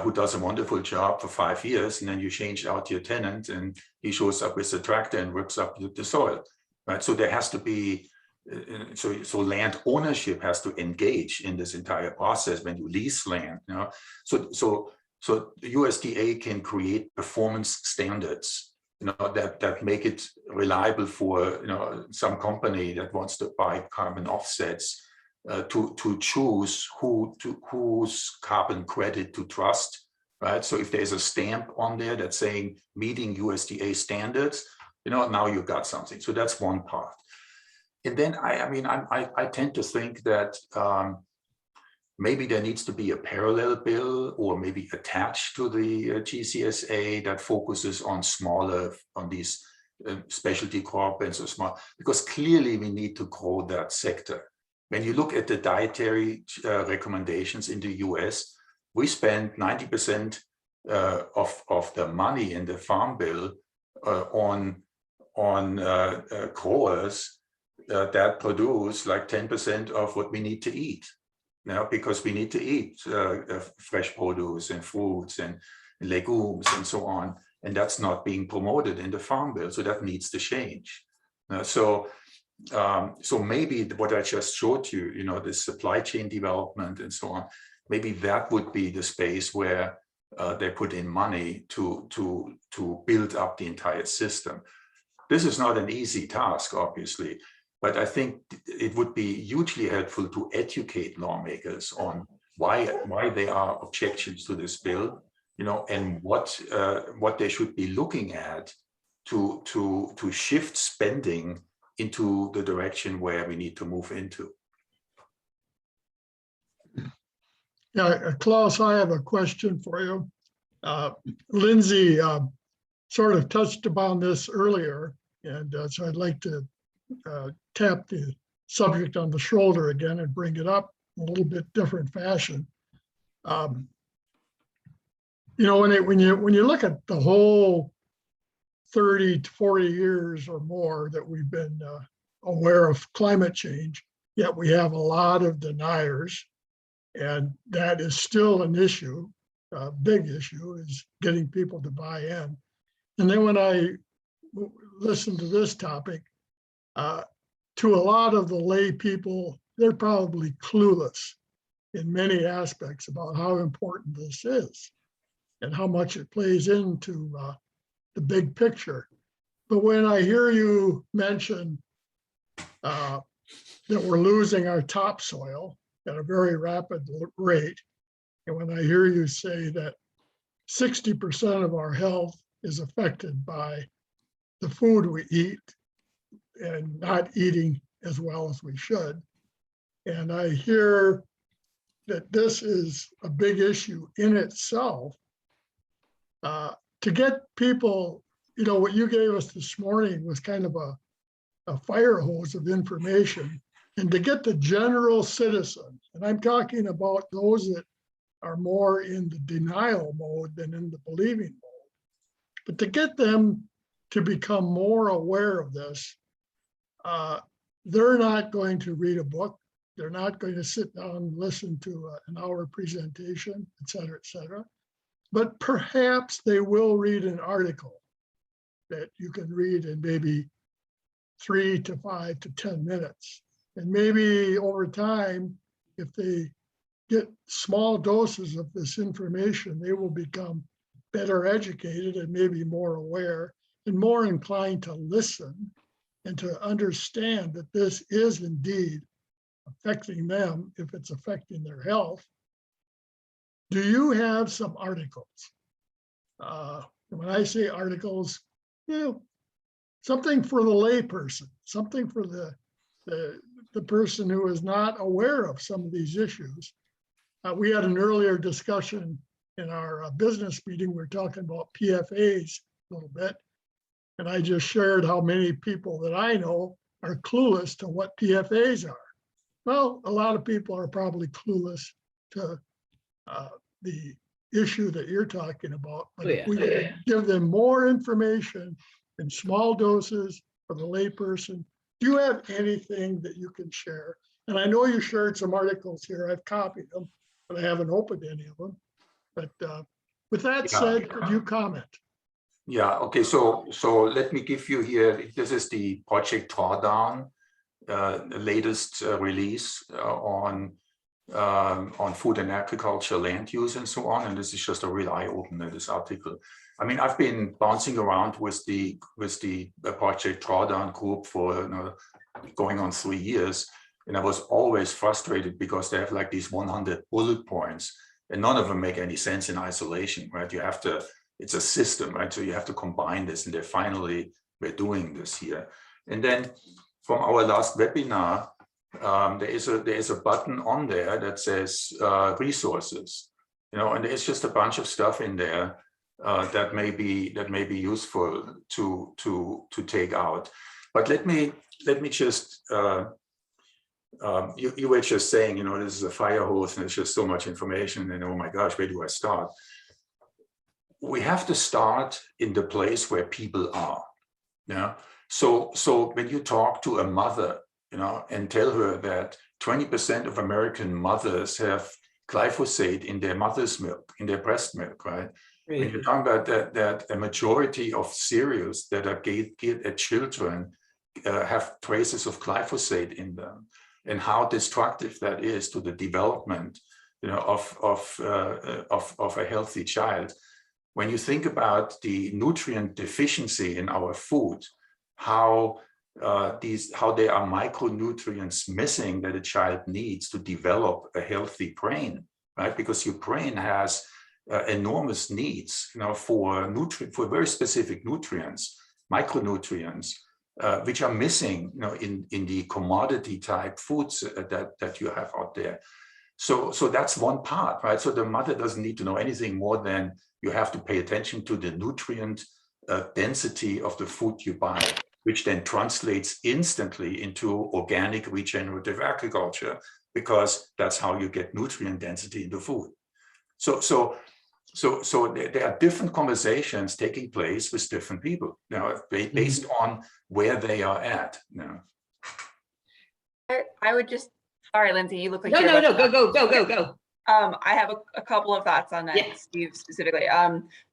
who does a wonderful job for 5 years, and then you change out your tenant, and he shows up with a tractor and works up the soil, right? So there has to be. So land ownership has to engage in this entire process when you lease land. So the USDA can create performance standards, that make it reliable for some company that wants to buy carbon offsets to choose whose carbon credit to trust, right? So if there's a stamp on there that's saying meeting USDA standards, now you've got something. So that's one part. And then I tend to think that maybe there needs to be a parallel bill or maybe attached to the GCSA that focuses on these specialty crop and so small, because clearly we need to grow that sector. When you look at the dietary recommendations in the US, we spend 90% of the money in the farm bill on growers that produce like 10% of what we need to eat now, because we need to eat fresh produce and fruits and legumes and so on. And that's not being promoted in the farm bill. So that needs to change. So maybe what I just showed you, the supply chain development and so on, maybe that would be the space where they put in money to build up the entire system. This is not an easy task, obviously. But I think it would be hugely helpful to educate lawmakers on why there are objections to this bill, and what they should be looking at to shift spending into the direction where we need to move into. Yeah, Klaus, I have a question for you. Lindsay sort of touched upon this earlier, and so I'd like to tap the subject on the shoulder again and bring it up in a little bit different fashion. When you look at the whole 30 to 40 years or more that we've been aware of climate change, yet we have a lot of deniers, and that is still an issue. A big issue is getting people to buy in. And then when I listen to this topic, to a lot of the lay people, they're probably clueless in many aspects about how important this is and how much it plays into the big picture. But when I hear you mention that we're losing our topsoil at a very rapid rate, and when I hear you say that 60% of our health is affected by the food we eat, and not eating as well as we should. And I hear that this is a big issue in itself. To get people, what you gave us this morning was kind of a fire hose of information. And to get the general citizen, and I'm talking about those that are more in the denial mode than in the believing mode, but to get them to become more aware of this, they're not going to read a book. They're not going to sit down and listen to an hour presentation, et cetera, et cetera. But perhaps they will read an article that you can read in maybe 3 to 5 to 10 minutes. And maybe over time, if they get small doses of this information, they will become better educated and maybe more aware and more inclined to listen and to understand that this is indeed affecting them if it's affecting their health. Do you have some articles? When I say articles, something for the layperson, something for the person who is not aware of some of these issues. We had an earlier discussion in our business meeting. We were talking about PFAs a little bit. And I just shared how many people that I know are clueless to what PFAs are. Well, a lot of people are probably clueless to the issue that you're talking about. But if we can give them more information in small doses for the layperson. Do you have anything that you can share? And I know you shared some articles here. I've copied them, but I haven't opened any of them. But with that said, could you comment? Yeah, okay, so let me give you here, this is the Project Drawdown, the latest release on food and agriculture, land use and so on. And this is just a real eye-opener, this article. I mean, I've been bouncing around with the Project Drawdown group for going on 3 years. And I was always frustrated because they have like these 100 bullet points and none of them make any sense in isolation, right? You have to, it's a system, right? So you have to combine this, and we're doing this here. And then from our last webinar, there is a button on there that says resources, and there's just a bunch of stuff in there that may be useful to take out. But let me just you were just saying, this is a fire hose and it's just so much information, and oh my gosh, where do I start? We have to start in the place where people are. Yeah. So when you talk to a mother, and tell her that 20% of American mothers have glyphosate in their mother's milk, in their breast milk, right? When you're talking about that a majority of cereals that are geared at children have traces of glyphosate in them, and how destructive that is to the development, of a healthy child. When you think about the nutrient deficiency in our food, how there are micronutrients missing that a child needs to develop a healthy brain, right? Because your brain has enormous needs, for very specific nutrients, micronutrients, which are missing, in the commodity type foods that you have out there. So that's one part, right? So the mother doesn't need to know anything more than you have to pay attention to the nutrient density of the food you buy, which then translates instantly into organic regenerative agriculture, because that's how you get nutrient density in the food. So there are different conversations taking place with different people now, based on where they are at. I would just, sorry, Lindsay, you look like No, go. I have a couple of thoughts on that, Yeah. Steve, specifically.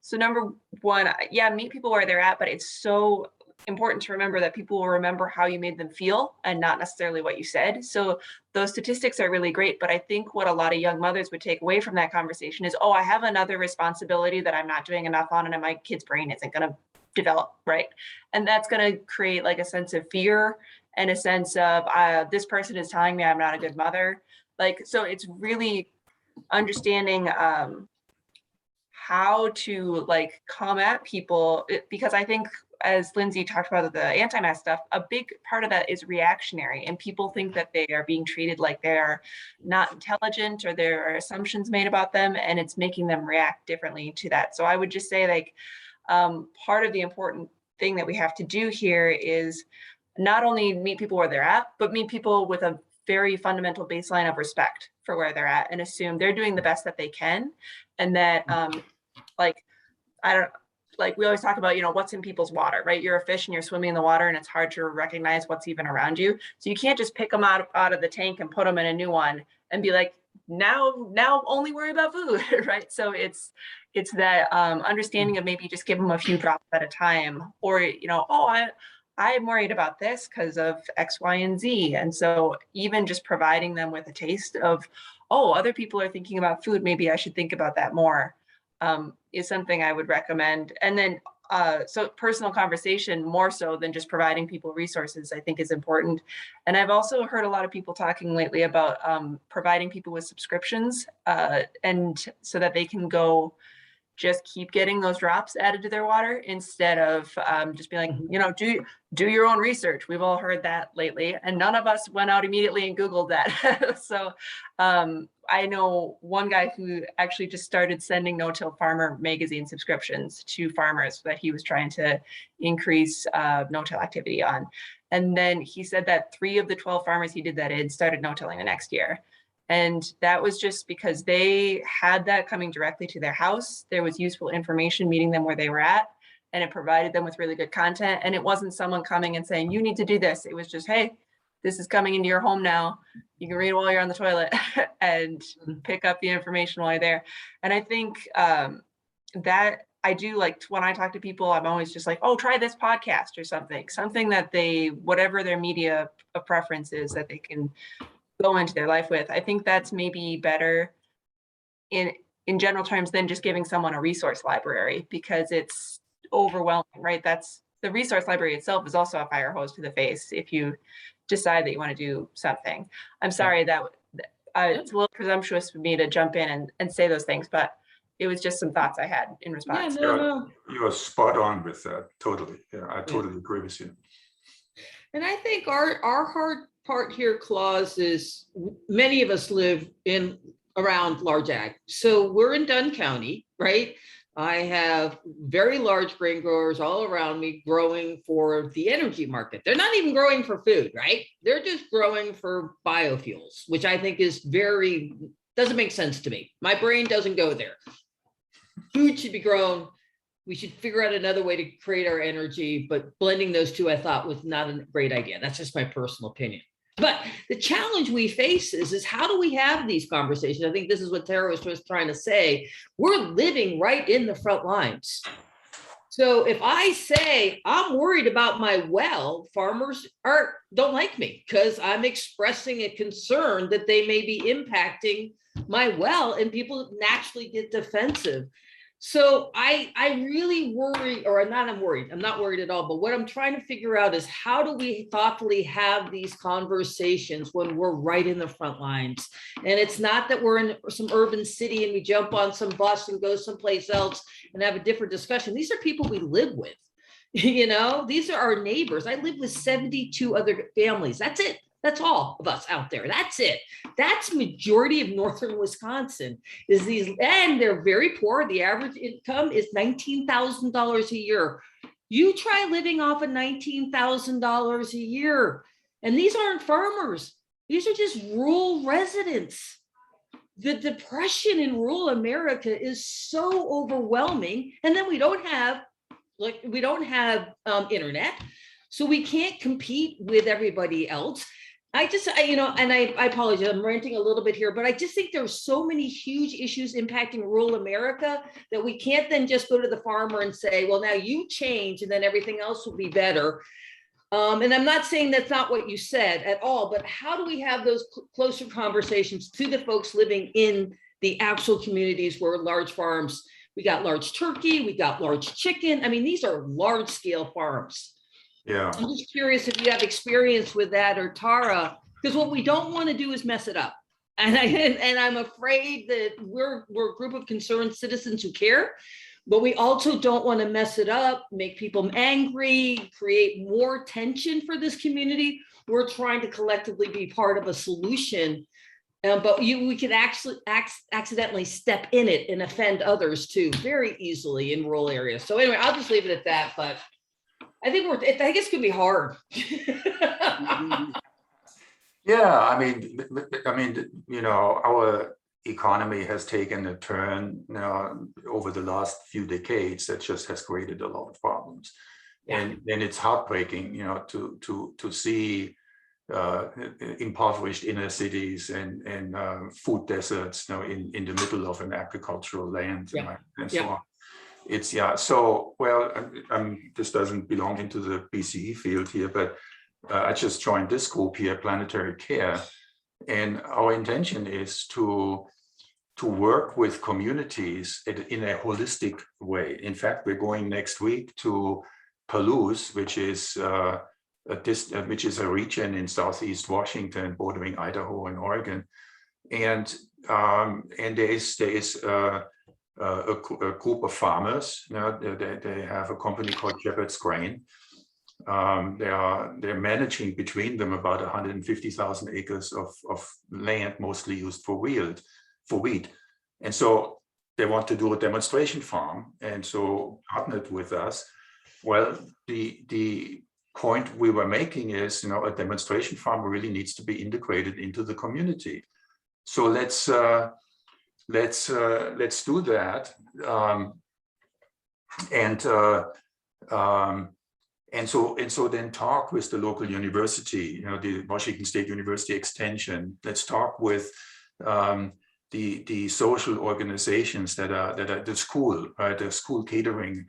So number one, yeah, meet people where they're at, but it's so important to remember that people will remember how you made them feel and not necessarily what you said. So those statistics are really great, but I think what a lot of young mothers would take away from that conversation is, oh, I have another responsibility that I'm not doing enough on, and my kid's brain isn't going to develop, right? And that's going to create like a sense of fear and a sense of this person is telling me I'm not a good mother. Like, so it's really understanding how to like come at people, because I think, as Lindsay talked about the anti-mask stuff, a big part of that is reactionary, and people think that they are being treated like they're not intelligent or there are assumptions made about them, and it's making them react differently to that. So I would just say, like, part of the important thing that we have to do here is not only meet people where they're at, but meet people with a very fundamental baseline of respect for where they're at, and assume they're doing the best that they can, and that like we always talk about, what's in people's water, right? You're a fish and you're swimming in the water and it's hard to recognize what's even around you. So you can't just pick them out of the tank and put them in a new one and be like, now only worry about food, right? So it's that understanding of maybe just give them a few drops at a time, or, I'm worried about this because of X, Y, and Z. And so even just providing them with a taste of, oh, other people are thinking about food, maybe I should think about that more, is something I would recommend. And then, so personal conversation more so than just providing people resources, I think is important. And I've also heard a lot of people talking lately about providing people with subscriptions, and so that they can go just keep getting those drops added to their water instead of just being like, do your own research. We've all heard that lately, and none of us went out immediately and Googled that. So I know one guy who actually just started sending No-Till Farmer magazine subscriptions to farmers that he was trying to increase no-till activity on. And then he said that 3 of the 12 farmers he did that in started no-tilling the next year. And that was just because they had that coming directly to their house. There was useful information meeting them where they were at, and it provided them with really good content. And it wasn't someone coming and saying, you need to do this. It was just, hey, this is coming into your home now. You can read while you're on the toilet and pick up the information while you're there. And I think that I do, like, when I talk to people, I'm always just like, oh, try this podcast or something that they, whatever their media of preference is, that they can go into their life with. I think that's maybe better in general terms than just giving someone a resource library, because it's overwhelming, right? That's the resource library itself is also a fire hose to the face if you decide that you want to do something. I'm sorry that it's a little presumptuous for me to jump in and say those things, but it was just some thoughts I had in response. You're spot on with that. Totally. Yeah, I totally agree with you. And I think our hard part here, Klaus, is many of us live around large ag. So we're in Dunn County, right? I have very large grain growers all around me growing for the energy market. They're not even growing for food, right? They're just growing for biofuels, which I think is doesn't make sense to me. My brain doesn't go there. Food should be grown. We should figure out another way to create our energy, but blending those two, I thought, was not a great idea. That's just my personal opinion. But the challenge we face is how do we have these conversations? I think this is what Tara was just trying to say. We're living right in the front lines. So if I say I'm worried about my well, farmers don't like me because I'm expressing a concern that they may be impacting my well, and people naturally get defensive. So I really worry, or I'm not worried at all, but what I'm trying to figure out is how do we thoughtfully have these conversations when we're right in the front lines? And it's not that we're in some urban city and we jump on some bus and go someplace else and have a different discussion. These are people we live with, these are our neighbors. I live with 72 other families. That's it. That's all of us out there. That's it. That's majority of northern Wisconsin is these, and they're very poor. The average income is $19,000 a year. You try living off of $19,000 a year. And these aren't farmers. These are just rural residents. The depression in rural America is so overwhelming. And then we don't have internet. So we can't compete with everybody else. I apologize, I'm ranting a little bit here, but I just think there's so many huge issues impacting rural America that we can't then just go to the farmer and say, well, now you change and then everything else will be better. And I'm not saying that's not what you said at all, but how do we have those closer conversations to the folks living in the actual communities where large farms, we got large turkey, we got large chicken. I mean, these are large scale farms. Yeah. I'm just curious if you have experience with that, or Tara, because what we don't want to do is mess it up. And I'm afraid that we're a group of concerned citizens who care, but we also don't want to mess it up, make people angry, create more tension for this community. We're trying to collectively be part of a solution, but we could actually accidentally step in it and offend others too very easily in rural areas. So anyway, I'll just leave it at that, but I think I guess it could be hard. Yeah, I mean, economy has taken a turn over the last few decades that just has created a lot of problems. And it's heartbreaking, to see impoverished inner cities and food deserts, in the middle of an agricultural land and so on. It's so well. This doesn't belong into the BCE field here, but I just joined this group here, Planetary Care, and our intention is to work with communities in a holistic way. In fact, we're going next week to Palouse, which is a region in Southeast Washington, bordering Idaho and Oregon, and there is a group of farmers. They have a company called Shepherd's Grain. They're managing between them about 150,000 acres of land, mostly used for wheat, and so they want to do a demonstration farm, and so partnered with us. Well, the point we were making is, a demonstration farm really needs to be integrated into the community. So let's do that, and so then talk with the local university, the Washington State University Extension. Let's talk with the social organizations that are the school, right? The school catering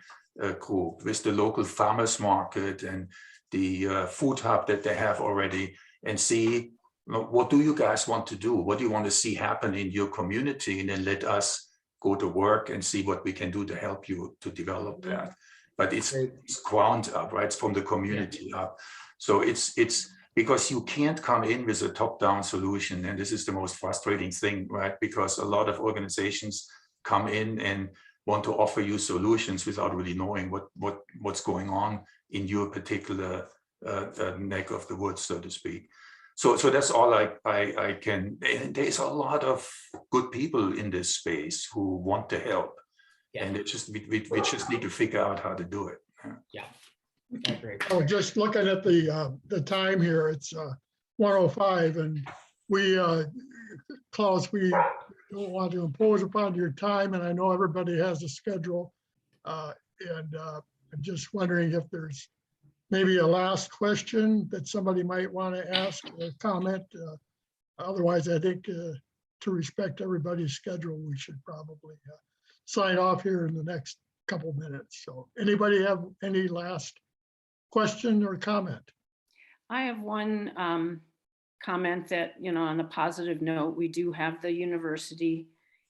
group, with the local farmers market and the food hub that they have already, and see, what do you guys want to do? What do you want to see happen in your community? And then let us go to work and see what we can do to help you to develop that. But it's ground up, right? It's from the community up. So it's because you can't come in with a top-down solution. And this is the most frustrating thing, right? Because a lot of organizations come in and want to offer you solutions without really knowing what's going on in your particular neck of the woods, so to speak. So that's all I can. And there's a lot of good people in this space who want to help, and we just need to figure out how to do it. I agree. Oh, just looking at the time here, it's 1:05, and we, Klaus, we don't want to impose upon your time, and I know everybody has a schedule. And I'm just wondering if there's maybe a last question that somebody might want to ask or comment. Otherwise, I think to respect everybody's schedule, we should probably sign off here in the next couple minutes. So anybody have any last question or comment? I have one comment that, on a positive note, we do have the university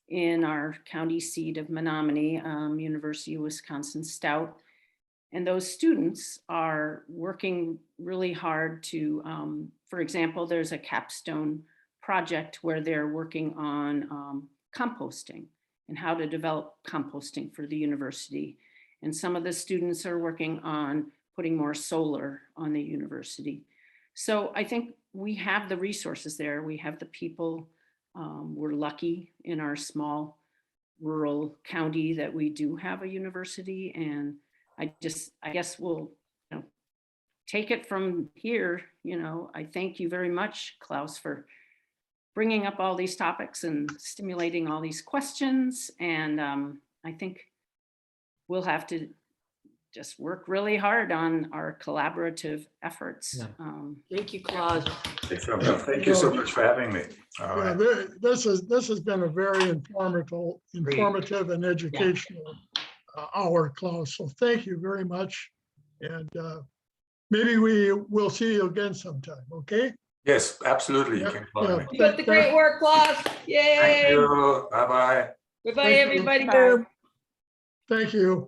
in our county seat of Menominee, University of Wisconsin Stout. And those students are working really hard to, for example, there's a capstone project where they're working on composting and how to develop composting for the university. And some of the students are working on putting more solar on the university. So I think we have the resources there. We have the people. We're lucky in our small rural county that we do have a university. And I guess we'll take it from here. I thank you very much, Klaus, for bringing up all these topics and stimulating all these questions. And I think we'll have to just work really hard on our collaborative efforts. Thank you, Klaus. Thank you so much for having me. All right. This has been a very informative and educational hour, Klaus. So thank you very much. And maybe we will see you again sometime, okay? Yes, absolutely. You can call me. Keep up the great work, Klaus. Yay. Thank you. Bye-bye. Goodbye, everybody. Thank you.